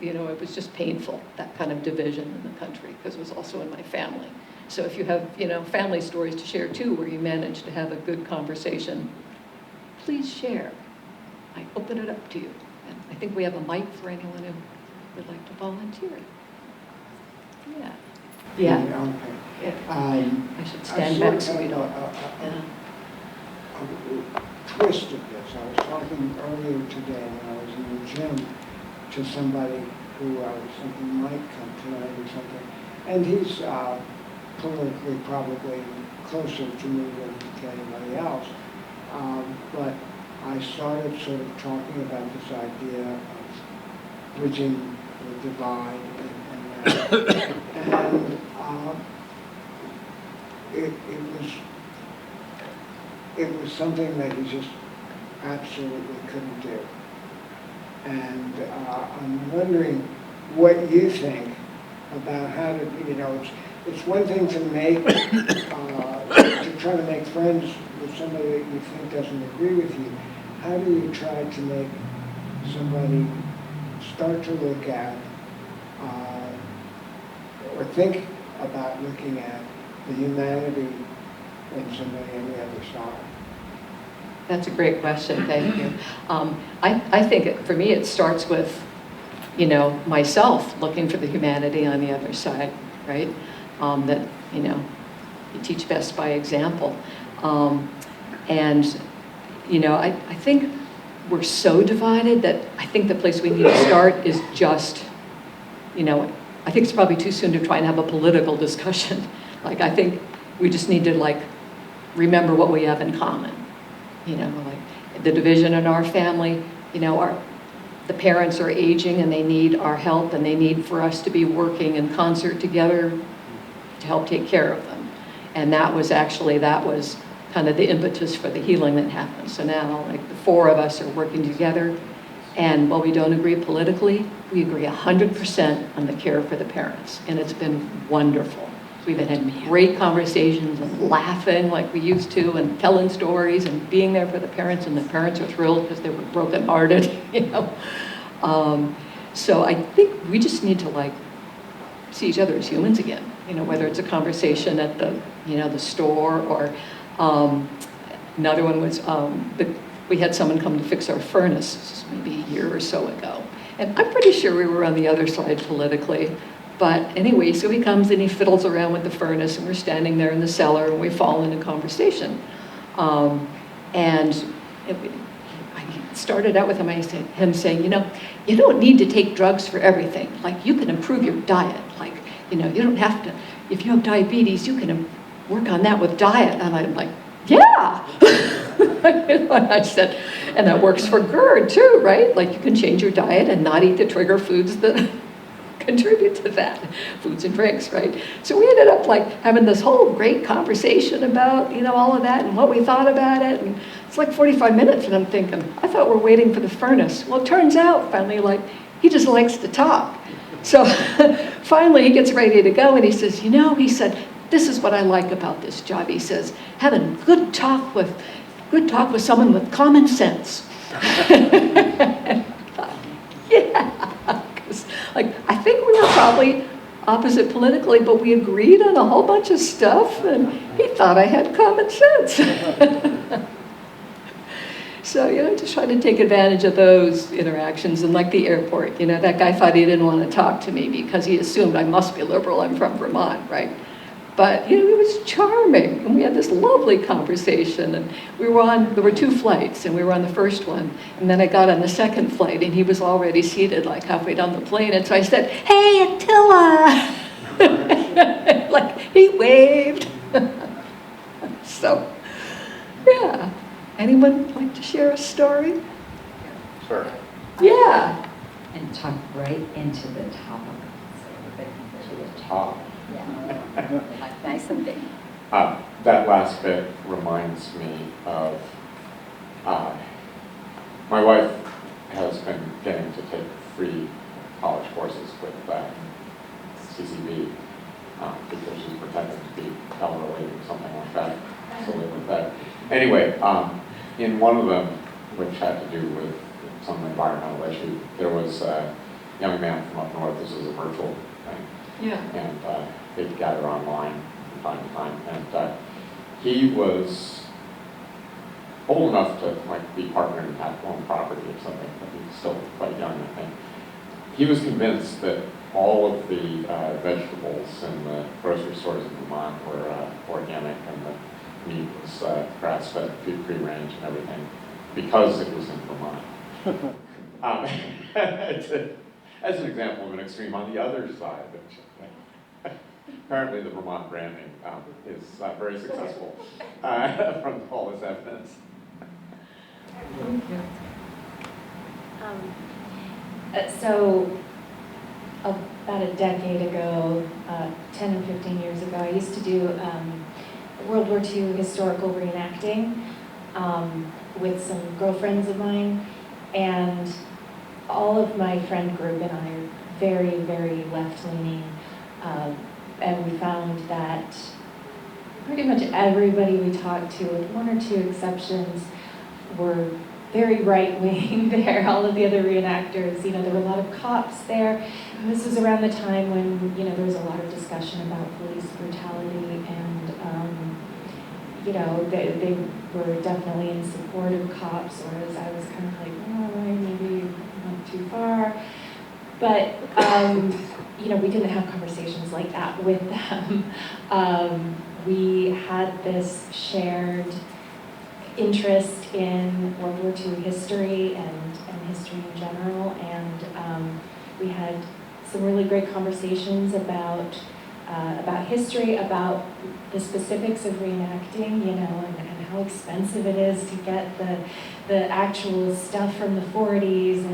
it was just painful, that kind of division in the country, because it was also in my family. So if you have, family stories to share too, where you manage to have a good conversation, please share. I open it up to you. And I think we have a mic for anyone who would like to volunteer. Yeah. Yeah. Okay. I should stand back so we don't. A twist of this. I was talking earlier today when I was in the gym to somebody who I was thinking might come tonight or something, and he's politically probably closer to me than to anybody else. But I started sort of talking about this idea of bridging the divide and that. And it was something that he just absolutely couldn't do. And I'm wondering what you think about how to, it's one thing to to try to make friends with somebody that you think doesn't agree with you. How do you try to make somebody start to look at or think about looking at the humanity in somebody on the other side? That's a great question, thank you. I think for me it starts with, myself looking for the humanity on the other side, right? That, you teach best by example. And, I think we're so divided that I think the place we need to start is just, I think it's probably too soon to try and have a political discussion. Like, I think we just need to, remember what we have in common. The division in our family, the parents are aging and they need our help and they need for us to be working in concert together to help take care of them. And that was kind of the impetus for the healing that happened. So now, the four of us are working together, and while we don't agree politically, we agree 100% on the care for the parents, and it's been wonderful. We've been having great conversations and laughing like we used to and telling stories and being there for the parents, and the parents are thrilled because they were brokenhearted, you know. So I think we just need to like see each other as humans again, you know, whether it's a conversation at the, you know, the store or another one was we had someone come to fix our furnace, this is maybe a year or so ago. And I'm pretty sure we were on the other side politically. But anyway, so he comes and he fiddles around with the furnace, and we're standing there in the cellar, and we fall into conversation. And I started out with him saying, you know, you don't need to take drugs for everything. Like, you can improve your diet. Like, you know, you don't have to, if you have diabetes, you can work on that with diet. And I'm like, yeah. You know, and I said, and that works for GERD too, right? Like, you can change your diet and not eat the trigger foods that contribute to that, foods and drinks, right? So we ended up like having this whole great conversation about, you know, all of that and what we thought about it. And it's like 45 minutes, and I'm thinking, I thought we're waiting for the furnace. Well, it turns out finally, like, he just likes to talk. So finally he gets ready to go, and he says, you know, he said, this is what I like about this job. He says, having good talk with someone with common sense. Yeah, because like I think we were probably opposite politically, but we agreed on a whole bunch of stuff, and he thought I had common sense. So, you know, just trying to take advantage of those interactions. And like the airport, you know, that guy thought he didn't want to talk to me because he assumed I must be liberal. I'm from Vermont, right? But, you know, he was charming, and we had this lovely conversation, and there were 2 flights, and we were on the first one, and then I got on the second flight, and he was already seated like halfway down the plane, and so I said, hey, Attila! Like, he waved. So, yeah. Anyone like to share a story? Sure. Yeah. And talk right into the topic. To the top. Yeah. Nice and big. That last bit reminds me of my wife has been getting to take free college courses with CCB because she's pretending to be elderly or something like that, silly like that. Anyway, in one of them, which had to do with some environmental issue, there was a young man from up north. This is a virtual thing. Yeah. And they'd gather online from time to time. And he was old enough to like be partnered and have own property or something, but he was still quite young, I think. He was convinced that all of the vegetables in the grocery stores in Vermont were organic, and the meat was grass-fed, free-range, and everything, because it was in Vermont. As an example of an extreme on the other side, apparently the Vermont branding is very successful from all this evidence. Thank you. So about a decade ago, 10 and 15 years ago, I used to do World War II historical reenacting with some girlfriends of mine, and all of my friend group and I are very, very left-leaning, and we found that pretty much everybody we talked to, with 1 or 2 exceptions, were very right-wing there. All of the other reenactors, you know, there were a lot of cops there. And this was around the time when, you know, there was a lot of discussion about police brutality, and, you know, they were definitely in support of cops, whereas I was kind of like, oh, maybe not too far. But, you know, we didn't have conversations like that with them. We had this shared interest in World War II history and history in general, and we had some really great conversations about history, about the specifics of reenacting, you know, and how expensive it is to get the actual stuff from the 40s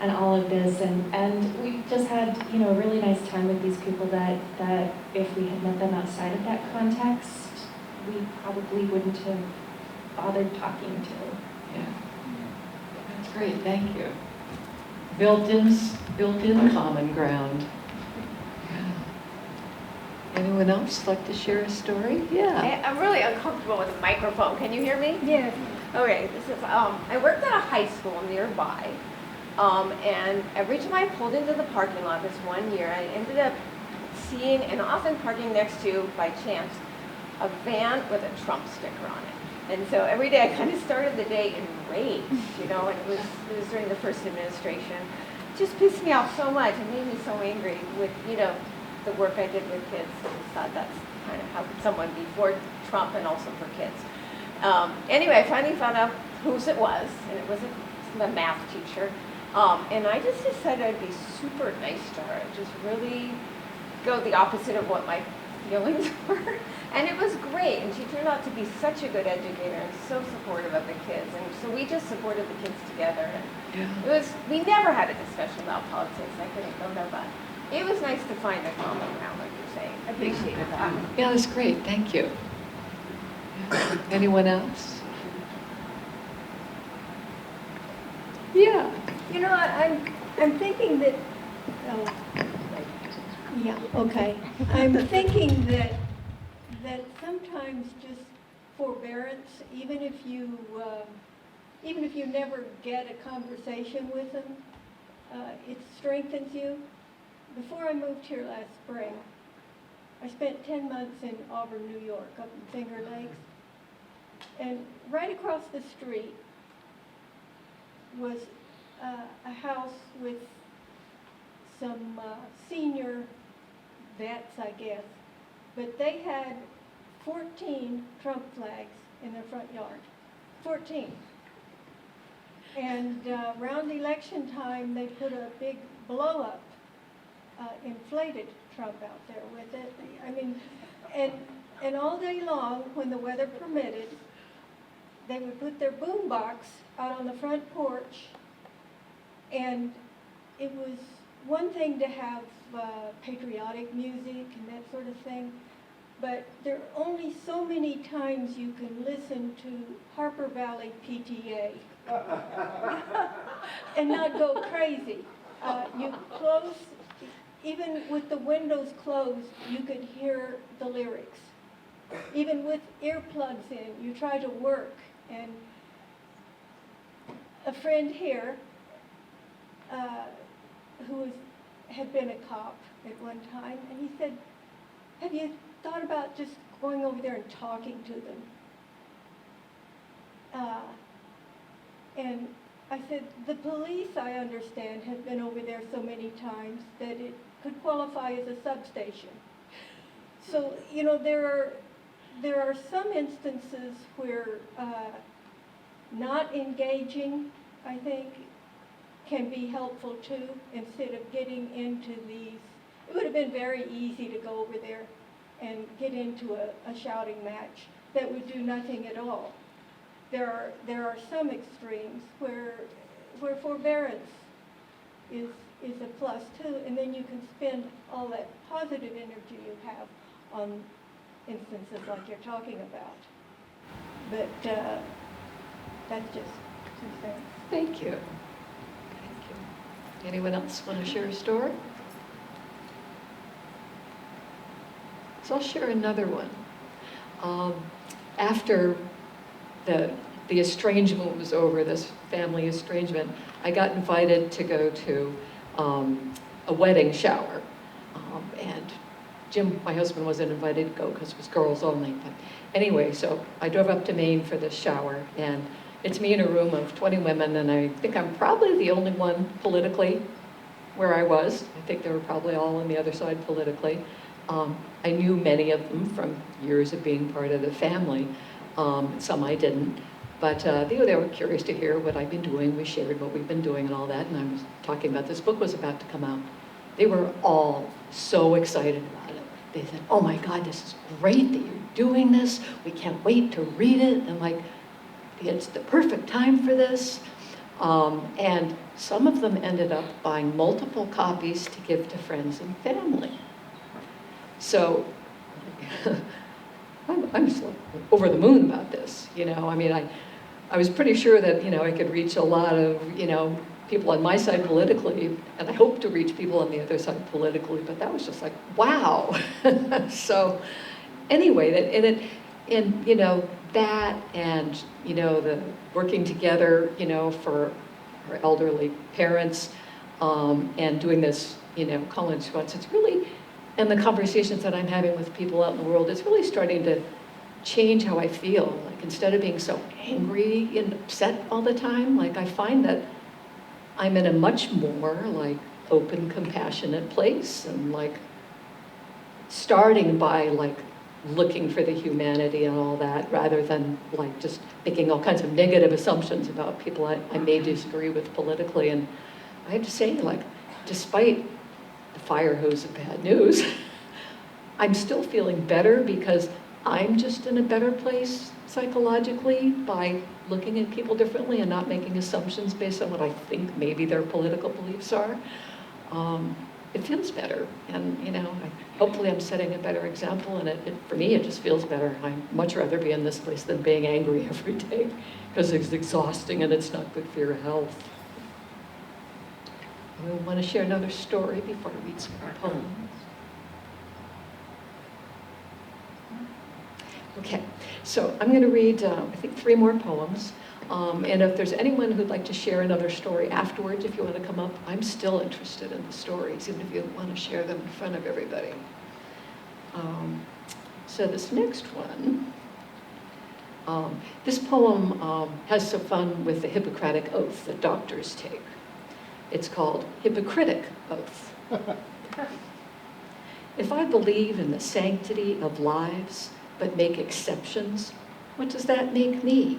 and all of this, and we just had, you know, a really nice time with these people that if we had met them outside of that context, we probably wouldn't have bothered talking to. Yeah. That's great, thank you. Built-in common ground. Anyone else like to share a story? Yeah. I'm really uncomfortable with a microphone. Can you hear me? Yes. Okay, this is, I worked at a high school nearby, and every time I pulled into the parking lot this one year, I ended up seeing and often parking next to, by chance, a van with a Trump sticker on it. And so every day I kind of started the day enraged, and it was during the first administration. It just pissed me off so much. It made me so angry with, the work I did with kids. I just thought that's kind of how someone be for Trump and also for kids. Anyway, I finally found out whose it was, and it was a math teacher. And I just decided I'd be super nice to her, just really go the opposite of what my feelings were. And it was great, and she turned out to be such a good educator and so supportive of the kids. And so we just supported the kids together. And we never had a discussion about politics. I couldn't go there, but it was nice to find a common ground, like you're saying. I appreciated that. Yeah, that's great. Thank you. Anyone else? Yeah. I'm thinking that, yeah, okay. I'm thinking that sometimes just forbearance, even if you never get a conversation with them, it strengthens you. Before I moved here last spring, I spent 10 months in Auburn, New York, up in Finger Lakes. And right across the street was a house with some senior vets, I guess. But they had 14 Trump flags in their front yard. 14. And around election time, they put a big blow-up inflated Trump out there with it. I mean, and all day long, when the weather permitted, they would put their boom box out on the front porch, and it was one thing to have patriotic music and that sort of thing, but there are only so many times you can listen to Harper Valley PTA and not go crazy. You close, even with the windows closed, you could hear the lyrics. Even with earplugs in, you try to work. And a friend here, who had been a cop at one time, and he said, have you thought about just going over there and talking to them? And I said, the police, I understand, have been over there so many times that it could qualify as a substation. So, there are some instances where not engaging, I think, can be helpful too, instead of getting into these. It would have been very easy to go over there and get into a shouting match that would do nothing at all. There are some extremes where forbearance is a plus too, and then you can spend all that positive energy you have on instances like you're talking about. But that's just 2 cents. Thank you. Thank you. Anyone else want to share a story? So I'll share another one. After the estrangement was over, this family estrangement, I got invited to go to a wedding shower. And Jim, my husband, wasn't invited to go because it was girls only. But anyway, so I drove up to Maine for this shower, and it's me in a room of 20 women, and I think I'm probably the only one politically where I was. I think they were probably all on the other side politically. I knew many of them from years of being part of the family. Some I didn't. But they were curious to hear what I've been doing. We shared what we've been doing and all that, and I was talking about this book was about to come out. They were all so excited about it. They said, oh my God, this is great that you're doing this. We can't wait to read it. And like, it's the perfect time for this. And some of them ended up buying multiple copies to give to friends and family. So I'm just like over the moon about this, I mean, I was pretty sure that, I could reach a lot of, people on my side politically, and I hope to reach people on the other side politically, but that was just like, wow. So anyway, and you know, that and, you know, the working together, you know, for our elderly parents, and doing this, you know, college squats, it's really, and the conversations that I'm having with people out in the world, it's really starting to change how I feel. Like, instead of being so angry and upset all the time, like, I find that I'm in a much more like open, compassionate place, and like starting by like looking for the humanity and all that, rather than like just making all kinds of negative assumptions about people I may disagree with politically. And I have to say, like, despite the fire hose of bad news, I'm still feeling better because I'm just in a better place psychologically by looking at people differently and not making assumptions based on what I think maybe their political beliefs are. It feels better, and you know, hopefully I'm setting a better example, and for me it just feels better. I'd much rather be in this place than being angry every day, because it's exhausting and it's not good for your health. We want to share another story before I read some more poems. Okay, so I'm going to read, I think, 3 more poems. And if there's anyone who'd like to share another story afterwards, if you want to come up, I'm still interested in the stories, even if you don't want to share them in front of everybody. So this next one, this poem has some fun with the Hippocratic Oath that doctors take. It's called Hypocritic Oath. If I believe in the sanctity of lives, but make exceptions, what does that make me?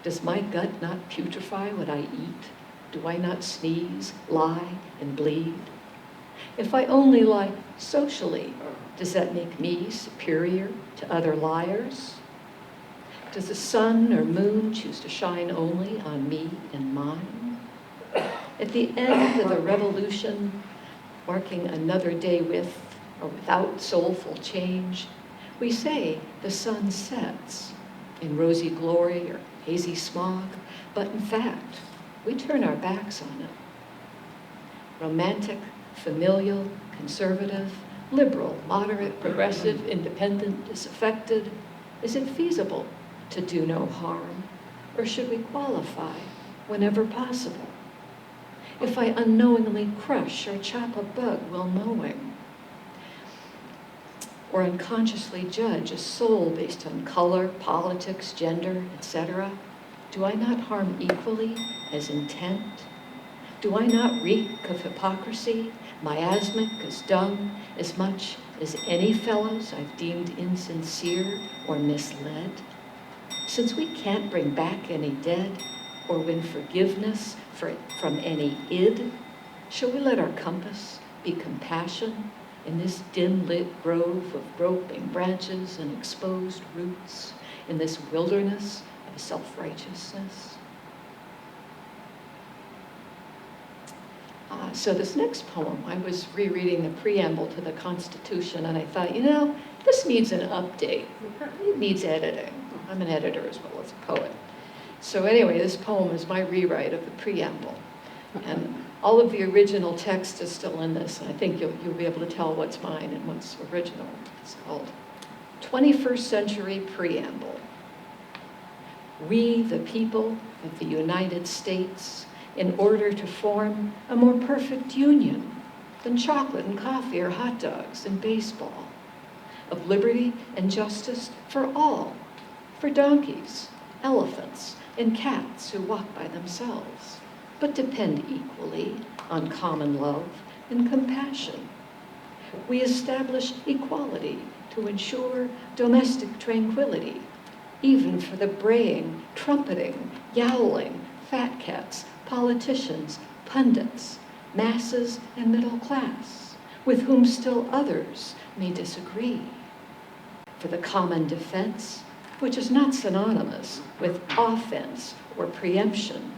Does my gut not putrefy what I eat? Do I not sneeze, lie, and bleed? If I only lie socially, does that make me superior to other liars? Does the sun or moon choose to shine only on me and mine? At the end of the revolution, marking another day with or without soulful change, we say the sun sets in rosy glory or hazy smog, but in fact, we turn our backs on it. Romantic, familial, conservative, liberal, moderate, progressive, independent, disaffected, is it feasible to do no harm, or should we qualify whenever possible? If I unknowingly crush or chop a bug while mowing, or unconsciously judge a soul based on color, politics, gender, etc., do I not harm equally as intent? Do I not reek of hypocrisy, miasmic as dung, as much as any fellows I've deemed insincere or misled? Since we can't bring back any dead or win forgiveness from any id, shall we let our compass be compassion in this dim-lit grove of groping branches and exposed roots, in this wilderness of self-righteousness? So this next poem, I was rereading the preamble to the Constitution, and I thought, you know, this needs an update. It needs editing. I'm an editor as well as a poet. So anyway, this poem is my rewrite of the preamble. And all of the original text is still in this, and I think you'll be able to tell what's mine and what's original. It's called 21st Century Preamble. We, the people of the United States, in order to form a more perfect union than chocolate and coffee or hot dogs and baseball, of liberty and justice for all, for donkeys, elephants, and cats who walk by themselves, but depend equally on common love and compassion. We establish equality to ensure domestic tranquility, even for the braying, trumpeting, yowling, fat cats, politicians, pundits, masses, and middle class, with whom still others may disagree. For the common defense, which is not synonymous with offense or preemption,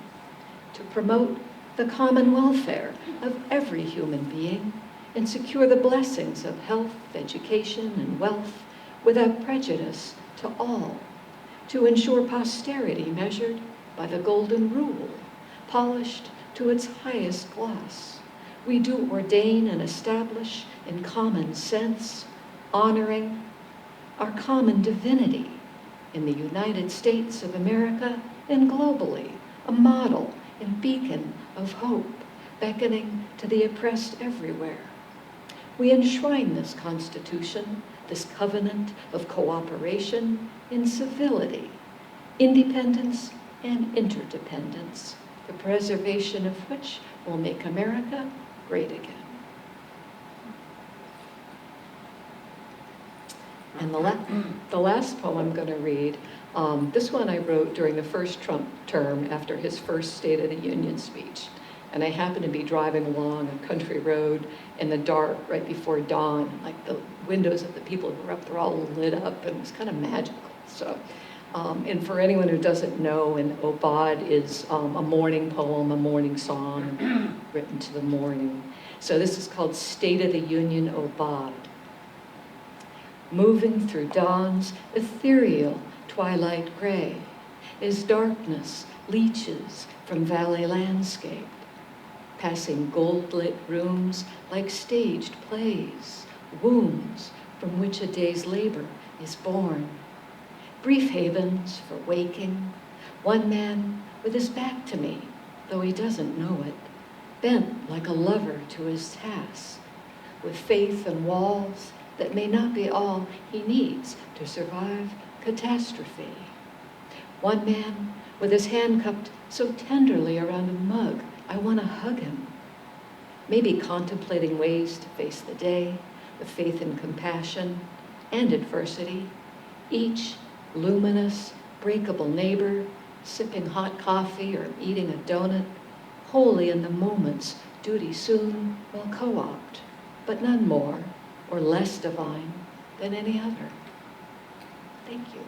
to promote the common welfare of every human being and secure the blessings of health, education, and wealth without prejudice to all, to ensure posterity measured by the golden rule, polished to to its highest gloss. We do ordain and establish in common sense, honoring our common divinity in the United States of America and globally, a model and beacon of hope, beckoning to the oppressed everywhere. We enshrine this Constitution, this covenant of cooperation, in civility, independence, and interdependence, the preservation of which will make America great again. And the last poem I'm going to read, this one I wrote during the first Trump term after his first State of the Union speech. And I happened to be driving along a country road in the dark right before dawn. Like the windows of the people who were up, they're all lit up, and it was kind of magical. So, and for anyone who doesn't know, an Obad is a morning poem, a morning song written to the morning. So this is called State of the Union Obad. Moving through dawn's ethereal twilight gray, as darkness leaches from valley landscape, passing gold-lit rooms like staged plays, wombs from which a day's labor is born. Brief havens for waking, one man with his back to me, though he doesn't know it, bent like a lover to his task, with faith and walls that may not be all he needs to survive catastrophe. One man with his hand cupped so tenderly around a mug, I want to hug him. Maybe contemplating ways to face the day with faith and compassion and adversity, each luminous, breakable neighbor, sipping hot coffee or eating a donut, wholly in the moments duty soon will co-opt, but none more or less divine than any other. Thank you.